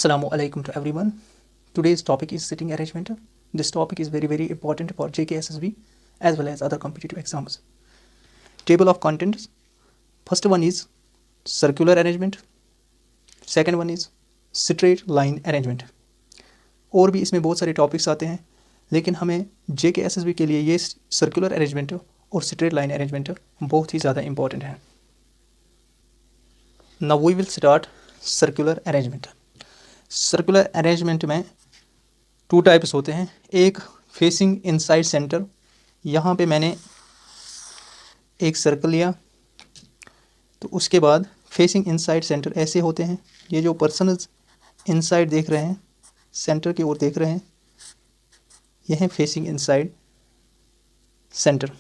Assalamu alaikum to everyone. Today's topic is sitting arrangement. This topic is very important for JKSSB as well as other competitive exams. Table of contents. First one is circular arrangement. Second one is straight line arrangement. और भी इसमें बहुत सारे topics आते हैं, लेकिन हमें JKSSB के लिए ये सर्कुलर अरेंजमेंट और स्ट्रेट लाइन अरेंजमेंट बहुत ही ज़्यादा इंपॉर्टेंट है. Now we will start circular arrangement. Circular arrangement में टू टाइप्स होते हैं. एक फेसिंग इनसाइड सेंटर. यहाँ पे मैंने एक सर्कल लिया, तो उसके बाद फेसिंग इनसाइड सेंटर ऐसे होते हैं. ये जो पर्सन इनसाइड देख रहे हैं, सेंटर की ओर देख रहे हैं, यह है फेसिंग इनसाइड सेंटर.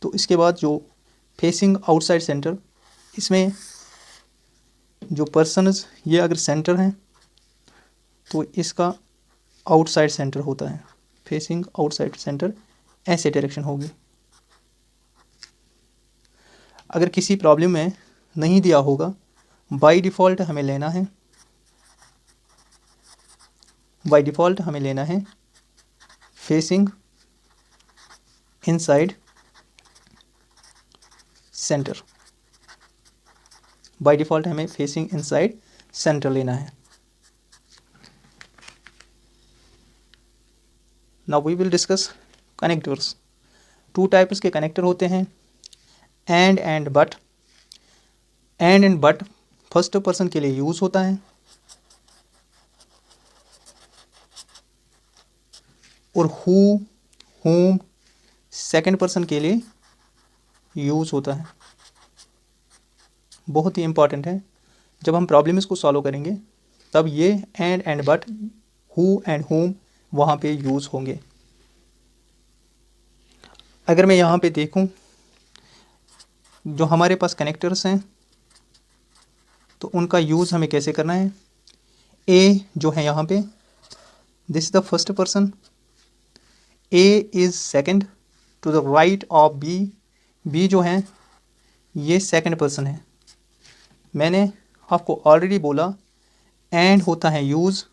तो इसके बाद जो फेसिंग आउटसाइड सेंटर, इसमें जो पर्सनस ये अगर सेंटर हैं तो इसका आउटसाइड सेंटर होता है. फेसिंग आउटसाइड सेंटर ऐसे डायरेक्शन होगी. अगर किसी प्रॉब्लम में नहीं दिया होगा, बाय डिफ़ॉल्ट हमें लेना है, facing inside centre. By default हमें फेसिंग इनसाइड सेंटर लेना है. Now we will discuss connectors. Two types के कनेक्टर होते हैं, and but. And but first person के लिए यूज़ होता है और होम सेकंड पर्सन के लिए यूज़ होता है. बहुत ही इंपॉर्टेंट है. जब हम प्रॉब्लम्स को सॉल्व करेंगे तब ये and but, who and home वहाँ पे यूज़ होंगे. अगर मैं यहाँ पे देखूँ, जो हमारे पास कनेक्टर्स हैं तो उनका यूज़ हमें कैसे करना है. ए जो है यहाँ पे, this is the first person. A is second to the right of B. B जो है ये सेकंड पर्सन है. मैंने आपको ऑलरेडी बोला एंड होता है यूज़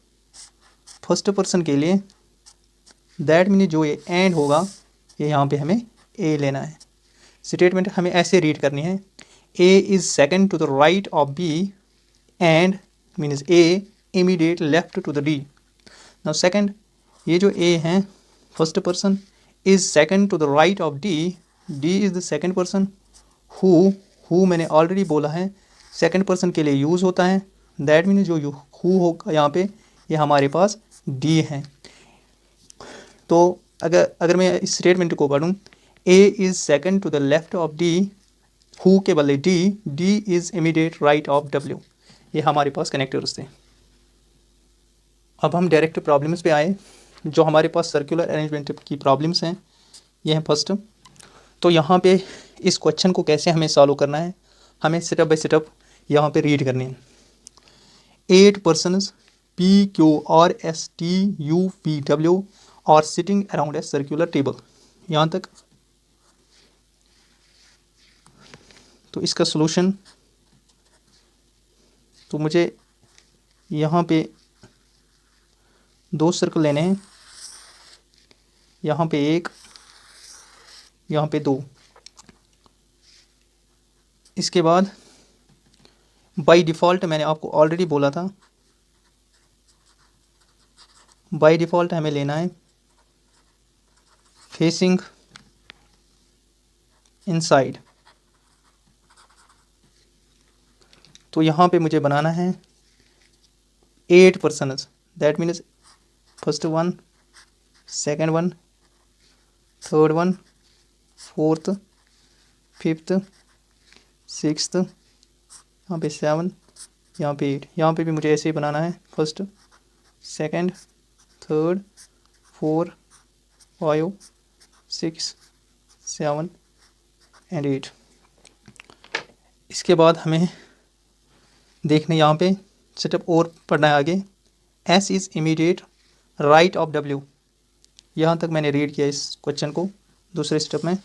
फर्स्ट पर्सन के लिए. दैट मीन जो ये एंड होगा ये यहाँ पे हमें ए लेना है. स्टेटमेंट हमें ऐसे रीड करनी है. A is second to the right of B and means A immediate left to the D. Now second, ये जो ए हैं first person, is second to the right of D. D is the second person. Who मैंने already बोला है second person के लिए use होता है. दैट मीन जो हु होगा यहाँ पे ये हमारे पास डी है. तो अगर मैं इस स्टेटमेंट को पढ़ूँ, A is second to the left of D, who के बदले D is immediate right of W. ये हमारे पास कनेक्टर्स थे. अब हम डायरेक्ट प्रॉब्लम्स पे आए. जो हमारे पास सर्कुलर अरेंजमेंट की प्रॉब्लम्स हैं ये हैं फर्स्ट. तो यहाँ पे इस क्वेश्चन को कैसे हमें सॉल्व करना है, हमें स्टेप बाय स्टेप यहाँ पे रीड करनी है. 8 persons P, Q, R, S, T, U, V, W are sitting around a circular table. यहाँ तक. तो इसका सॉल्यूशन, तो मुझे यहाँ पे 2 सर्कल लेने हैं. यहाँ पे 1, यहाँ पे 2. इसके बाद बाय डिफ़ॉल्ट मैंने आपको ऑलरेडी बोला था, बाय डिफ़ॉल्ट हमें लेना है फेसिंग इनसाइड. तो यहाँ पे मुझे बनाना है 8 persons. That means first one, second one, third one, fourth, fifth, sixth, यहाँ पे 7, यहाँ पे 8. यहाँ पे भी मुझे ऐसे ही बनाना है. First, second, third, 4, 5, 6, 7 and 8. इसके बाद हमें देखने यहाँ पे सेटअप और पढ़ना है आगे. S is immediate right of W. यहाँ तक मैंने रीड किया इस क्वेश्चन को. दूसरे स्टेप में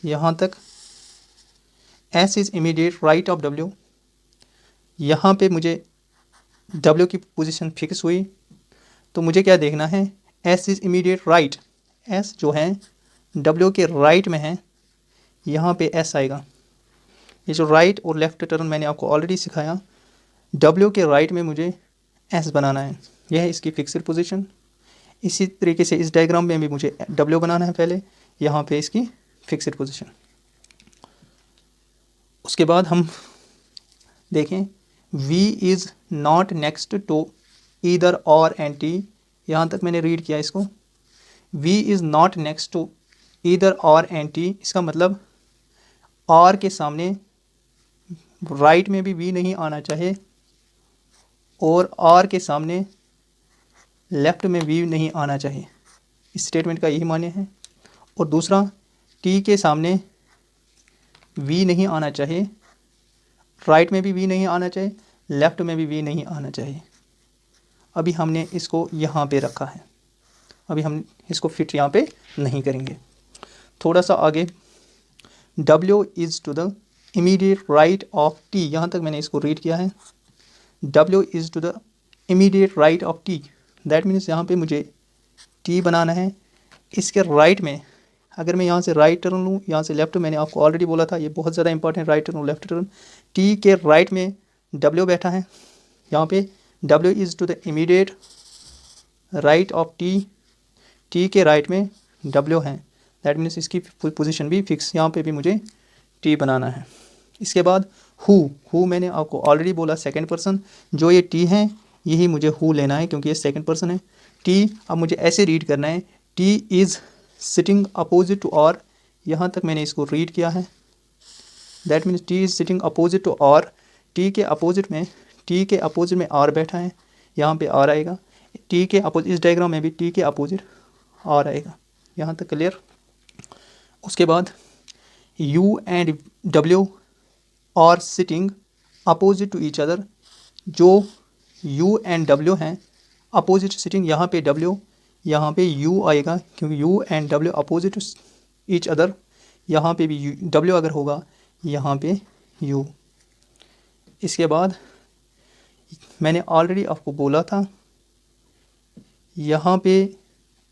यहाँ तक S is immediate right of W. यहाँ पे मुझे W की पोजीशन फिक्स हुई, तो मुझे क्या देखना है, S is immediate right, S जो है W के राइट में है, यहाँ पे S आएगा। ये जो राइट और लेफ़्ट टर्न मैंने आपको ऑलरेडी सिखाया, W के राइट में मुझे S बनाना है, यह है इसकी फिक्स्ड पोजीशन। इसी तरीके से इस डायग्राम में भी मुझे W बनाना है पहले, यहाँ पे इसकी फिक्स्ड पोजीशन। उसके बाद हम देखें V is not next to either और एंड T, यहाँ तक मैंने रीड किया इसको। V is not next to either और एंड T, इसका मतलब R के सामने राइट में भी V नहीं आना चाहिए और R के सामने लेफ़्ट में V नहीं आना चाहिए, इस स्टेटमेंट का यही मान्य है। और दूसरा, T के सामने V नहीं आना चाहिए, राइट में भी V नहीं आना चाहिए, लेफ़्ट में भी V नहीं आना चाहिए। अभी हमने इसको यहाँ पे रखा है, अभी हम इसको फिट यहाँ पे नहीं करेंगे। थोड़ा सा आगे, W is to the immediate right of T, यहाँ तक मैंने इसको रीड किया है। W is to the immediate right of T, that means यहाँ पे मुझे T बनाना है। इसके राइट में अगर मैं यहाँ से राइट टर्न लूँ, यहाँ से लेफ़्ट, मैंने आपको ऑलरेडी बोला था ये बहुत ज़्यादा इंपॉर्टेंट, राइट टर्न और लेफ़्ट टर्न। T के राइट में W बैठा है, यहाँ पे W is to the immediate right of T, T के राइट में W है, दैट मीन्स इसकी पोजीशन भी फिक्स, यहाँ पे भी मुझे T बनाना है। इसके बाद हु मैंने आपको ऑलरेडी बोला सेकंड पर्सन, जो ये T है यही मुझे हु लेना है क्योंकि ये सेकंड पर्सन है। T अब मुझे ऐसे रीड करना है, T is sitting opposite to R, यहाँ तक मैंने इसको रीड किया है, that means T is sitting opposite to R। T के अपोजिट में R बैठा है, यहाँ पे R आएगा। T के अपोजिट, इस डायग्राम में भी T के अपोजिट R आएगा, यहाँ तक क्लियर। उसके बाद U and W are sitting opposite to each other, जो U एंड W हैं अपोजिट सिटिंग, यहाँ पे W, यहाँ पे U आएगा क्योंकि U and W opposite to each other, यहाँ पे भी W अगर होगा यहाँ पे U। इसके बाद मैंने ऑलरेडी आपको बोला था यहाँ पे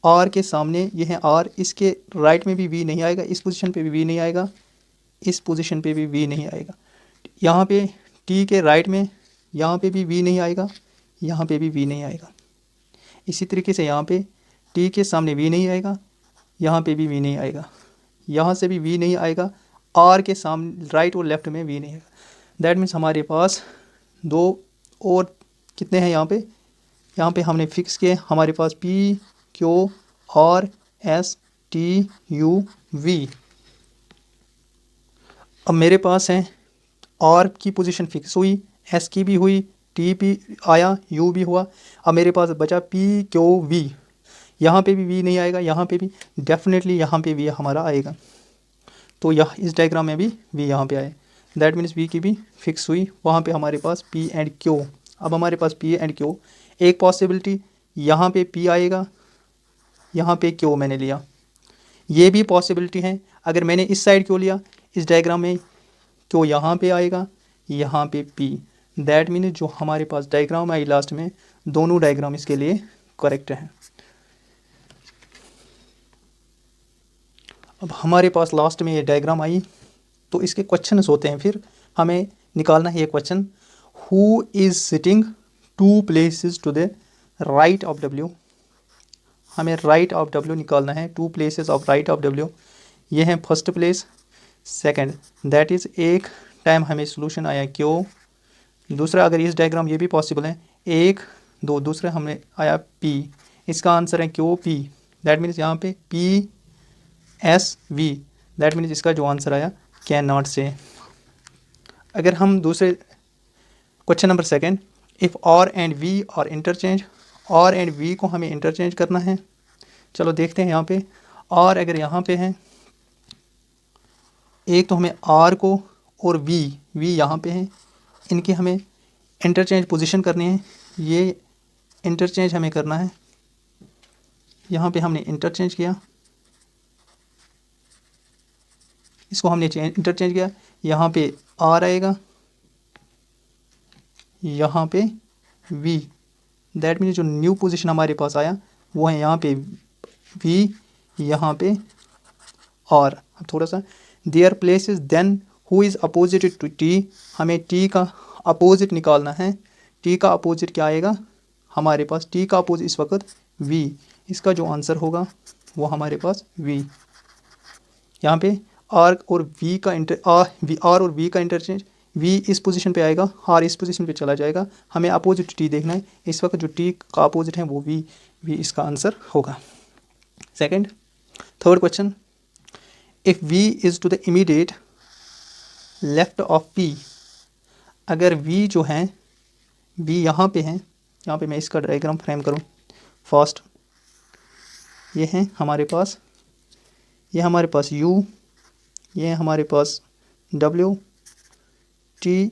R के सामने ये है R, इसके राइट में भी V नहीं आएगा, इस पोजीशन पे भी V नहीं आएगा, इस पोजीशन पे भी V नहीं आएगा। यहाँ पे T के राइट में यहाँ पे भी V नहीं आएगा, यहाँ पे भी V नहीं आएगा। इसी तरीके से यहाँ पे T के सामने V नहीं आएगा, यहाँ पे भी V नहीं आएगा, यहाँ से भी V नहीं आएगा, R के सामने राइट और लेफ़्ट में V नहीं आएगा। दैट मीन्स हमारे पास दो और कितने हैं यहाँ पे हमने फिक्स किए, हमारे पास P Q R S T U V। अब मेरे पास है R की पोजीशन फिक्स हुई, S की भी हुई, T भी आया, U भी हुआ। अब मेरे पास बचा P Q V, यहाँ पे भी V नहीं आएगा, यहाँ पे भी डेफिनेटली यहाँ पे V हमारा आएगा, तो यह इस डायग्राम में भी V यहाँ पे आए, दैट मीन्स V की भी फिक्स हुई। वहाँ पे हमारे पास P एंड Q, अब हमारे पास P एंड Q, एक पॉसिबिलिटी यहाँ पे P आएगा, यहाँ पे Q मैंने लिया, ये भी पॉसिबिलिटी है। अगर मैंने इस साइड Q लिया, इस डायग्राम में Q यहाँ पे आएगा, यहाँ पे P, दैट मीन्स जो हमारे पास डायग्राम आई लास्ट में, दोनों डायग्राम इसके लिए करेक्ट हैं। अब हमारे पास लास्ट में ये डायग्राम आई, तो इसके क्वेश्चंस होते हैं, फिर हमें निकालना है ये question, who is sitting two places to the right of W। हमें राइट ऑफ W निकालना है, two places of right of W, ये है first place, second, that is एक टाइम हमें सोल्यूशन आया Q, दूसरा अगर इस डायग्राम ये भी पॉसिबल है 1 2, दूसरा हमें आया P, इसका आंसर है QP, दैट मीन्स यहाँ पे PSV, दैट मीन्स इसका जो आंसर आया कैन नॉट से। अगर हम दूसरे question number second, if R and V are interchange, R and V को हमें इंटरचेंज करना है। चलो देखते हैं यहाँ पे R अगर यहाँ पे है, एक तो हमें R को और V यहाँ पे हैं, इनके हमें इंटरचेंज पोजीशन करनी है, ये इंटरचेंज हमें करना है। यहाँ पे हमने इंटरचेंज किया, इसको हमने इंटरचेंज किया, यहाँ पे R आएगा, यहाँ पे वी, दैट मीन्स जो न्यू पोजीशन हमारे पास आया वो है यहाँ पे वी, यहाँ पे और। अब थोड़ा सा there place is then who is opposite to T, हमें टी का अपोजिट निकालना है। टी का अपोजिट क्या आएगा हमारे पास, टी का अपोजिट इस वक्त वी, इसका जो आंसर होगा वो हमारे पास वी। यहाँ पे आर और वी का आर और वी का इंटरचेंज, वी इस पोजीशन पे आएगा, आर इस पोजीशन पे चला जाएगा, हमें अपोजिट टी देखना है। इस वक्त जो टी का अपोजिट है वो वी इसका आंसर होगा। Second, third question, if v is to the immediate left of p, अगर v जो है v यहाँ पे है, यहाँ पे मैं इसका डायग्राम फ्रेम करूँ फर्स्ट, ये है हमारे पास, ये हमारे पास u, ये है हमारे पास w, t,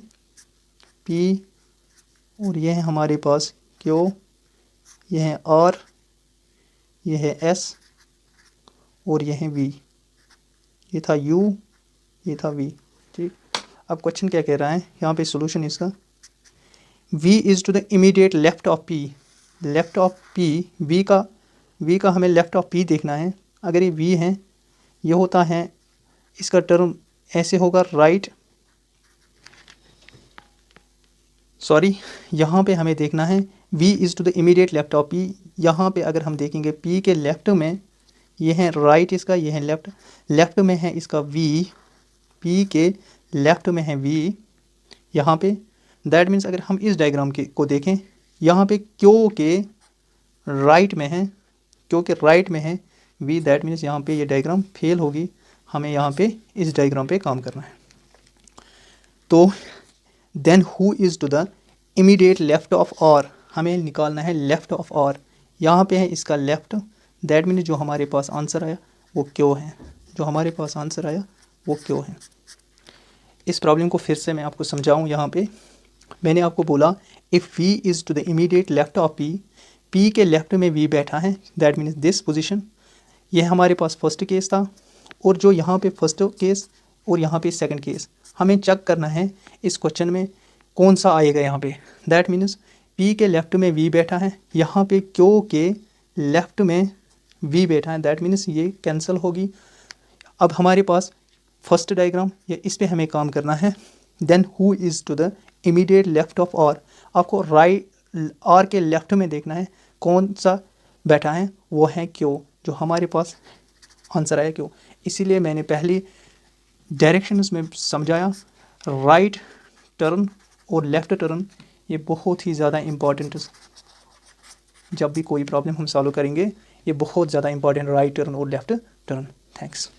p और ये है हमारे पास q, ये है r, ये है s और ये है v, ये था u, ये था v। ठीक, अब क्वेश्चन क्या कह रहा है यहाँ पे, सॉल्यूशन इसका, v is to the immediate left of p, left of p, v का हमें लेफ्ट ऑफ p देखना है। अगर ये v है, ये होता है, इसका टर्म ऐसे होगा राइट, सॉरी यहाँ पे हमें देखना है v is to the immediate left of p। यहाँ पे अगर हम देखेंगे p के लेफ्ट में ये है राइट इसका, ये है लेफ्ट, लेफ्ट में है इसका v, p के लेफ्ट में है v यहाँ पे। दैट मीन्स अगर हम इस डायग्राम को देखें, यहाँ पे क्यों के राइट में है, क्यों के राइट में है v, दैट मीन्स यहाँ पे ये डायग्राम फेल होगी, हमें यहाँ पे इस डायग्राम पे काम करना है। तो then who is to the immediate left of r, हमें निकालना है लेफ्ट ऑफ r, यहाँ पे है इसका लेफ्ट, दैट मीन्स जो हमारे पास आंसर आया वो क्यों है, जो हमारे पास आंसर आया वो क्यों है। इस प्रॉब्लम को फिर से मैं आपको समझाऊं। यहाँ पे मैंने आपको बोला if v is to the immediate left of p, p के लेफ्ट में v बैठा है, दैट मीन्स दिस पोजीशन, ये हमारे पास फर्स्ट केस था, और जो यहाँ पे फर्स्ट केस और यहाँ पे सेकंड केस, हमें चेक करना है इस क्वेश्चन में कौन सा आएगा यहाँ पे। दैट मीन्स p के लेफ्ट में v बैठा है, यहाँ पे q के लेफ्ट में v बैठा है, दैट मीन्स ये कैंसिल होगी। अब हमारे पास फर्स्ट डायग्राम, ये इस पे हमें काम करना है। Then who is to the immediate left of r, आपको राइट r के लेफ्ट में देखना है कौन सा बैठा है, वो है q, जो हमारे पास आंसर आया q। इसीलिए मैंने पहली डायरेक्शंस में समझाया, राइट टर्न और लेफ़्ट टर्न ये बहुत ही ज़्यादा इम्पॉर्टेंट, जब भी कोई प्रॉब्लम हम सॉल्व करेंगे ये बहुत ज़्यादा इंपॉर्टेंट, राइट टर्न और लेफ़्ट टर्न। थैंक्स।